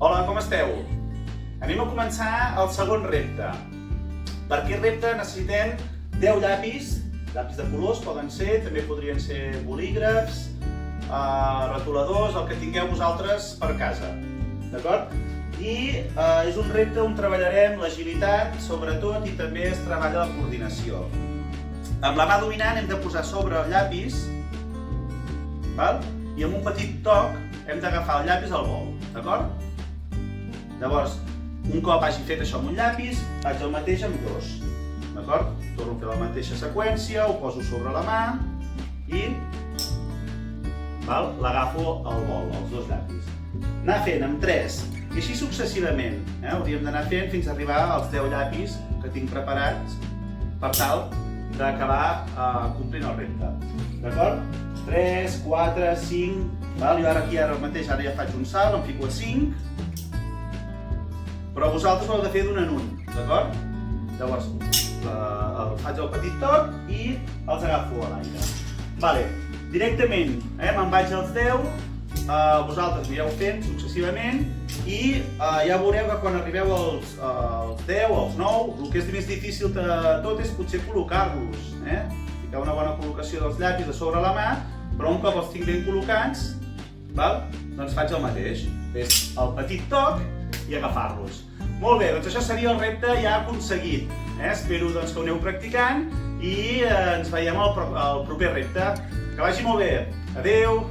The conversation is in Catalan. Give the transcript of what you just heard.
Hola, com esteu? Anem a començar el segon repte. Per aquest repte necessitem 10 llapis de colors poden ser, també podrien ser bolígrafs, retoladors, el que tingueu vosaltres per casa. D'acord? I és un repte on treballarem l'agilitat, sobretot, i també es treballa la coordinació. Amb la mà dominant hem de posar sobre el llapis, i amb un petit toc hem d'agafar el llapis al vol, d'acord? Llavors, un cop hagi fet això amb un llapis, faig el mateix amb dos, d'acord? Torno a fer la mateixa seqüència, ho poso sobre la mà i l'agafo al vol, els dos llapis. Anar fent amb 3 i així successivament. Hauríem d'anar fent fins a arribar als 10 llapis que tinc preparats per tal d'acabar complint el repte. D'acord? 3, 4, 5... Jo ara mateix ja faig un salt, em fico a 5, però vosaltres ho heu de fer d'un en un, d'acord? Llavors, faig el petit toc i els agafo a l'aire. Directament, me'n vaig als 10, vosaltres ho anireu fent successivament i ja veureu que quan arribeu als 10, als 9, el que és més difícil de tot és potser col·locar-los. Ficar una bona col·locació dels llapis a sobre la mà, però un cop els tinc ben col·locats, doncs faig el mateix. És el petit toc i agafar-los. Molt bé, doncs això seria el repte ja aconseguit. Espero que ho aneu practicant i ens veiem al proper repte. Que vagi molt bé. Adéu!